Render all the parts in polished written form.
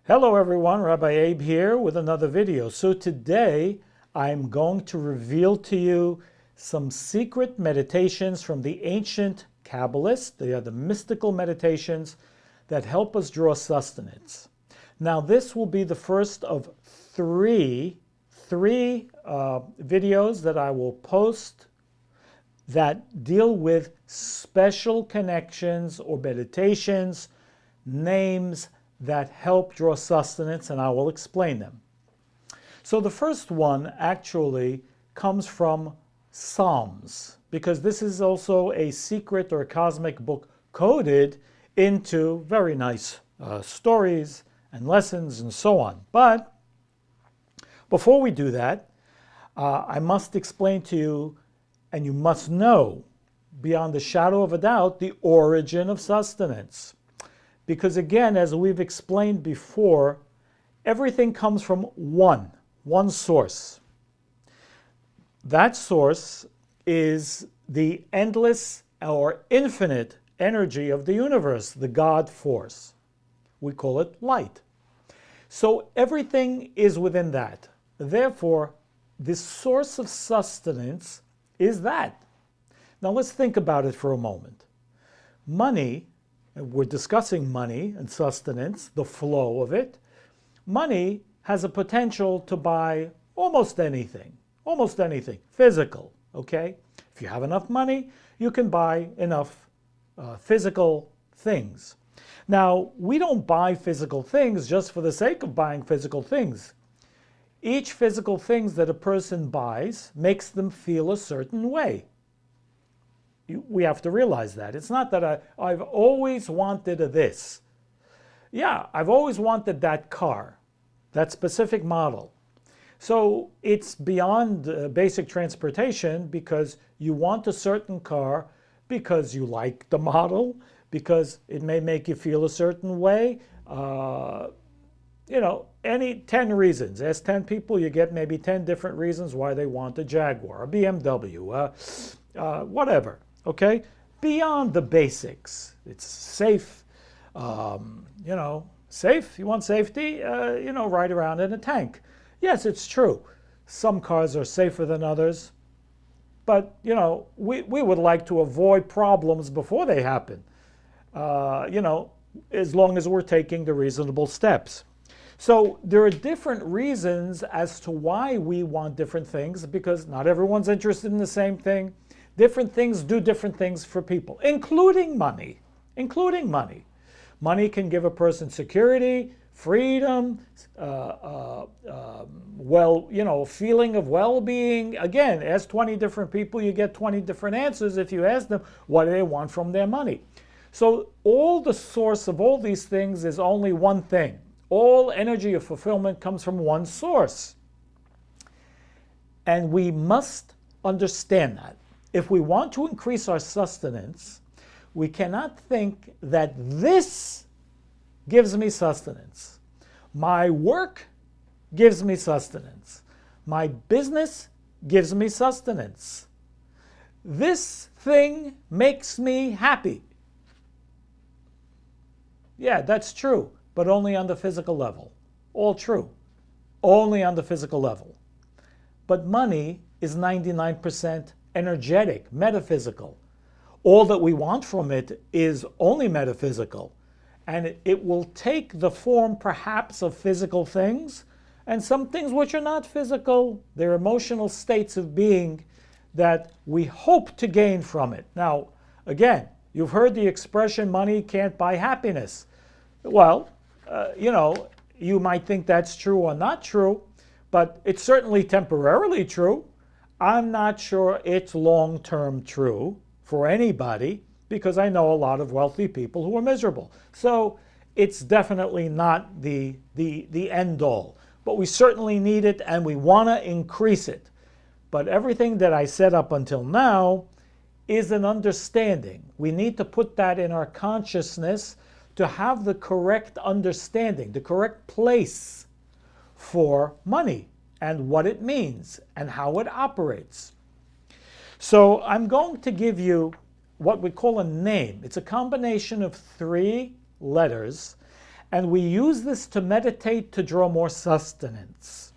Hello everyone, Rabbi Abe here with another video. So today I'm going to reveal to you some secret meditations from the ancient Kabbalists. They are the mystical meditations that help us draw sustenance. Now this will be the first of three videos that I will post that deal with special connections or meditations, names that help draw sustenance, and I will explain them. So the first one actually comes from Psalms, because this is also a secret or a cosmic book coded into very nice stories and lessons and so on. But before we do that, I must explain to you, and you must know beyond a shadow of a doubt, the origin of sustenance. Because again, as we've explained before, everything comes from one source. That source is the endless or infinite energy of the universe, the God force. We call it light. So everything is within that. Therefore, the source of sustenance is that. Now let's think about it for a moment. Money, we're discussing money and sustenance, the flow of it. Money has a potential to buy almost anything, physical, okay? If you have enough money, you can buy enough physical things. Now, we don't buy physical things just for the sake of buying physical things. Each physical thing that a person buys makes them feel a certain way. We have to realize that. It's not that I've always wanted this. Yeah, I've always wanted that car, that specific model. So it's beyond basic transportation because you want a certain car because you like the model, because it may make you feel a certain way. Any 10 reasons. Ask 10 people, you get maybe 10 different reasons why they want a Jaguar, a BMW, whatever. Okay, beyond the basics. It's safe, safe. You want safety, ride around in a tank. Yes, it's true. Some cars are safer than others, but, we would like to avoid problems before they happen, as long as we're taking the reasonable steps. So there are different reasons as to why we want different things, because not everyone's interested in the same thing. Different things do different things for people, including money. Money can give a person security, freedom, feeling of well-being. Again, ask 20 different people, you get 20 different answers if you ask them what they want from their money. So all the source of all these things is only one thing. All energy of fulfillment comes from one source. And we must understand that. If we want to increase our sustenance, we cannot think that this gives me sustenance. My work gives me sustenance. My business gives me sustenance. This thing makes me happy. Yeah, that's true, but only on the physical level. All true, only on the physical level. But money is 99% energetic, metaphysical. All that we want from it is only metaphysical. And it will take the form perhaps of physical things, and some things which are not physical. They're emotional states of being that we hope to gain from it. Now, again, you've heard the expression, money can't buy happiness. Well, you might think that's true or not true, but it's certainly temporarily true. I'm not sure it's long-term true for anybody, because I know a lot of wealthy people who are miserable. So it's definitely not the end all. But we certainly need it, and we want to increase it. But everything that I said up until now is an understanding. We need to put that in our consciousness to have the correct understanding, the correct place for money and what it means and how it operates. So I'm going to give you what we call a name. It's a combination of 3 letters, And we use this to meditate to draw more sustenance.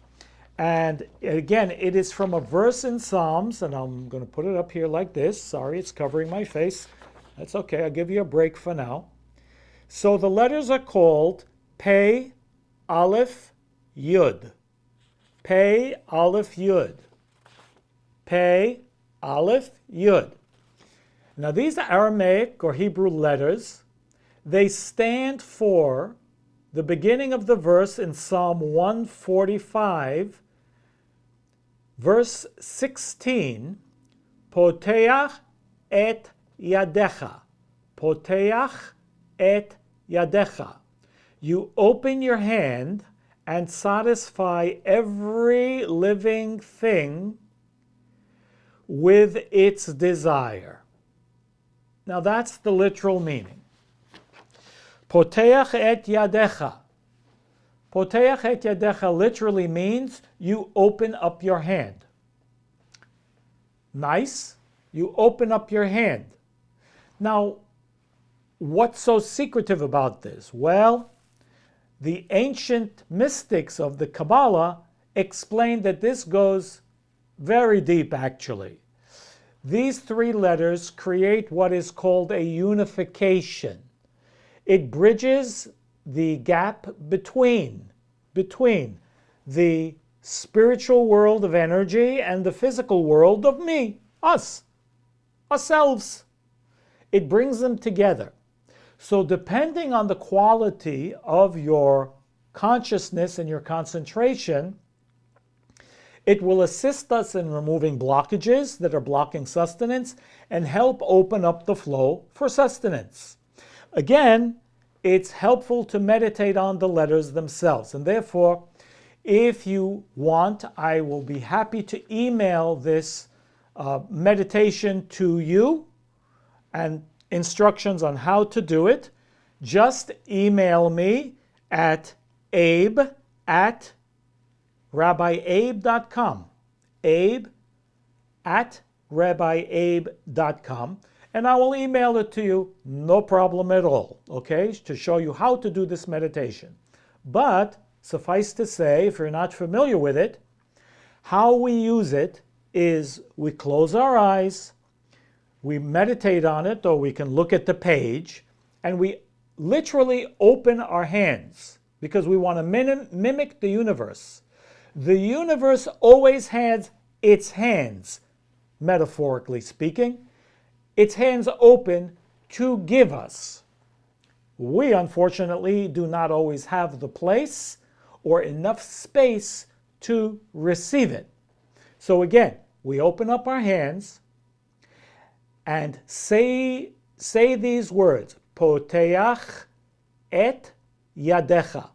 And again, it is from a verse in Psalms, and I'm going to put it up here like this. Sorry, it's covering my face. That's okay, I'll give you a break for now. So the letters are called Pei, Aleph, Yud. Pei, Aleph, Yud. Pei, Aleph, Yud. Now these are Aramaic or Hebrew letters. They stand for the beginning of the verse in Psalm 145, verse 16, Poteach et yadecha. Poteach et yadecha. You open your hand and satisfy every living thing with its desire. Now that's the literal meaning. Poteach et yadecha. Poteach et yadecha literally means you open up your hand. Nice. You open up your hand. Now, what's so secretive about this? Well, the ancient mystics of the Kabbalah explained that this goes very deep, actually. These three letters create what is called a unification. It bridges the gap between the spiritual world of energy and the physical world of me, us, ourselves. It brings them together. So depending on the quality of your consciousness and your concentration, it will assist us in removing blockages that are blocking sustenance and help open up the flow for sustenance. Again, it's helpful to meditate on the letters themselves. And therefore, if you want, I will be happy to email this meditation to you and instructions on how to do it. Just email me at abe@rabbiabe.com. abe@rabbiabe.com. And I will email it to you, no problem at all, okay, to show you how to do this meditation. But suffice to say, if you're not familiar with it, how we use it is we close our eyes, we meditate on it, or we can look at the page, and we literally open our hands because we want to mimic the universe. The universe always has its hands, metaphorically speaking, its hands open to give us. We, unfortunately, do not always have the place or enough space to receive it. So again, we open up our hands and say these words, Poteach et yadecha.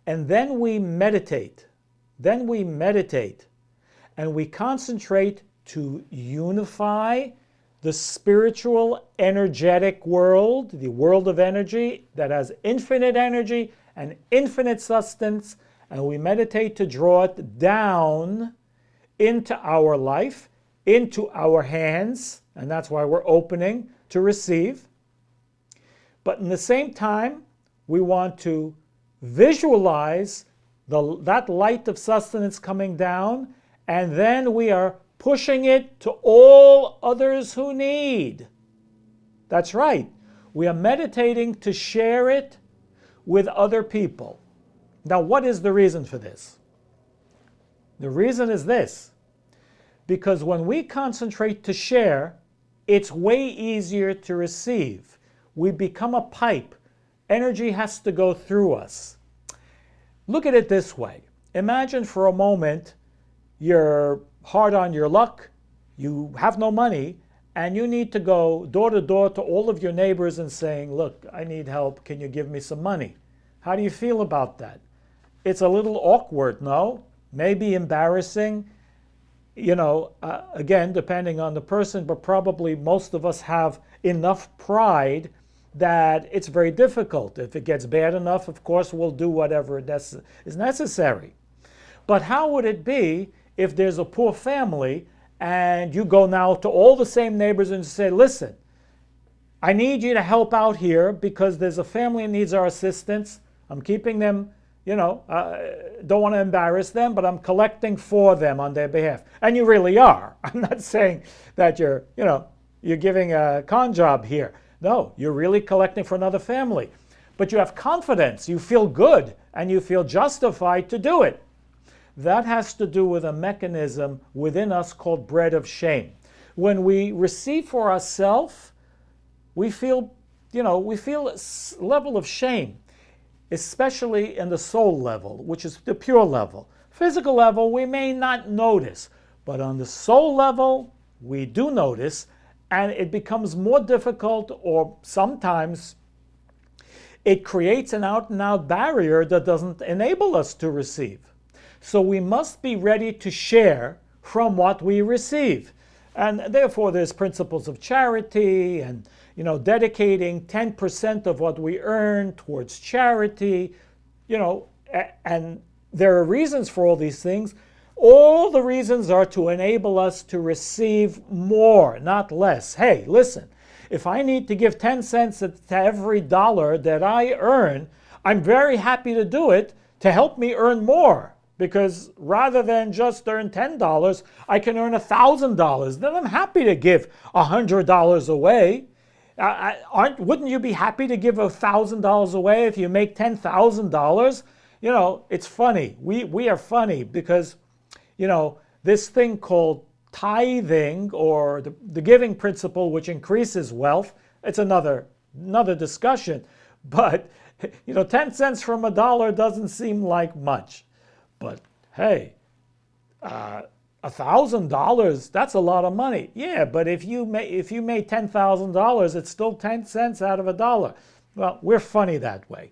And then we meditate. And we concentrate to unify the spiritual energetic world, the world of energy that has infinite energy and infinite sustenance, and we meditate to draw it down into our life, into our hands, and that's why we're opening to receive. But in the same time, we want to visualize that light of sustenance coming down, and then we are pushing it to all others who need. That's right. We are meditating to share it with other people. Now, what is the reason for this? The reason is this. Because when we concentrate to share, it's way easier to receive. We become a pipe. Energy has to go through us. Look at it this way. Imagine for a moment you're hard on your luck, you have no money, and you need to go door to door to all of your neighbors and saying, look, I need help, can you give me some money? How do you feel about that? It's a little awkward, no? Maybe embarrassing, again, depending on the person, but probably most of us have enough pride that it's very difficult. If it gets bad enough, of course, we'll do whatever is necessary. But how would it be if there's a poor family and you go now to all the same neighbors and say, listen, I need you to help out here because there's a family that needs our assistance. I'm keeping them, don't want to embarrass them, but I'm collecting for them on their behalf. And you really are. I'm not saying that you're giving a con job here. No, you're really collecting for another family. But you have confidence, you feel good, and you feel justified to do it. That has to do with a mechanism within us called bread of shame. When we receive for ourselves, we feel a level of shame, especially in the soul level, which is the pure level. Physical level, we may not notice, but on the soul level, we do notice, and it becomes more difficult, or sometimes it creates an out-and-out barrier that doesn't enable us to receive. So we must be ready to share from what we receive. And therefore there's principles of charity and dedicating 10% of what we earn towards charity, and there are reasons for all these things. All the reasons are to enable us to receive more, not less. Hey, listen, if I need to give 10 cents to every dollar that I earn, I'm very happy to do it to help me earn more. Because rather than just earn $10, I can earn $1,000. Then I'm happy to give $100 away. Wouldn't you be happy to give $1,000 away if you make $10,000? It's funny. We are funny because, this thing called tithing, or the giving principle, which increases wealth, it's another discussion. But 10 cents from a dollar doesn't seem like much. But hey, $1,000, that's a lot of money. Yeah, but if you made $10,000, it's still 10 cents out of a dollar. Well, we're funny that way.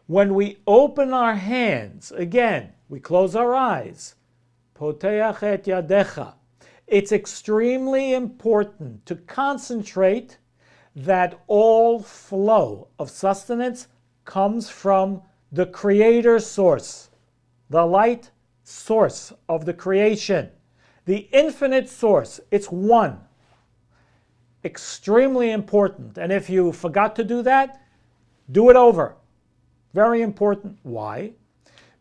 When we open our hands, again, we close our eyes. Poteach et yadecha. It's extremely important to concentrate that all flow of sustenance comes from the creator source. The light source of the creation, the infinite source. It's one. Extremely important. And if you forgot to do that, do it over. Very important. Why?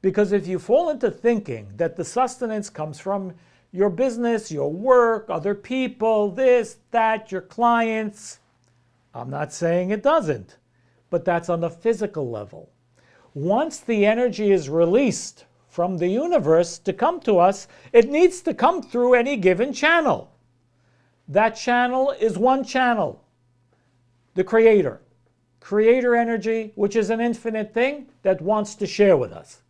Because if you fall into thinking that the sustenance comes from your business, your work, other people, this, that, your clients, I'm not saying it doesn't, but that's on the physical level. Once the energy is released from the universe to come to us, it needs to come through any given channel. That channel is one channel, the creator. Creator energy, which is an infinite thing that wants to share with us.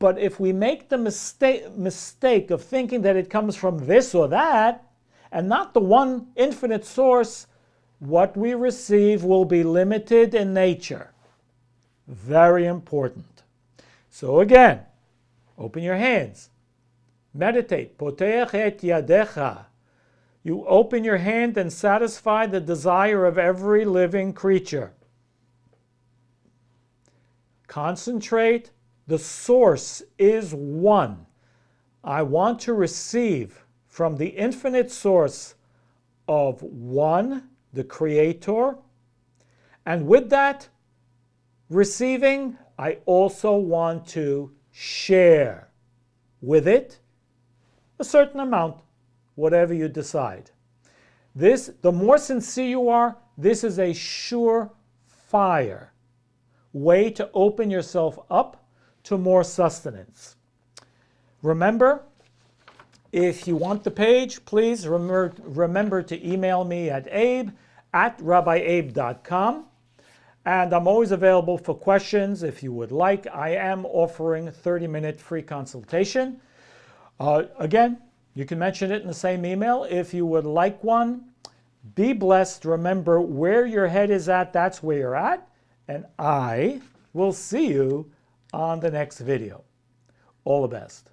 But if we make the mistake of thinking that it comes from this or that, and not the one infinite source, what we receive will be limited in nature. Very important. So again, open your hands. Meditate. Poteach et yadecha. You open your hand and satisfy the desire of every living creature. Concentrate. The source is one. I want to receive from the infinite source of one, the creator. And with that receiving, I also want to share with it a certain amount, whatever you decide. The more sincere you are, this is a surefire way to open yourself up to more sustenance. Remember, if you want the page, please remember to email me at abe@rabbieabe.com. And I'm always available for questions if you would like. I am offering a 30-minute free consultation. Again, you can mention it in the same email if you would like one. Be blessed. Remember, where your head is at, that's where you're at. And I will see you on the next video. All the best.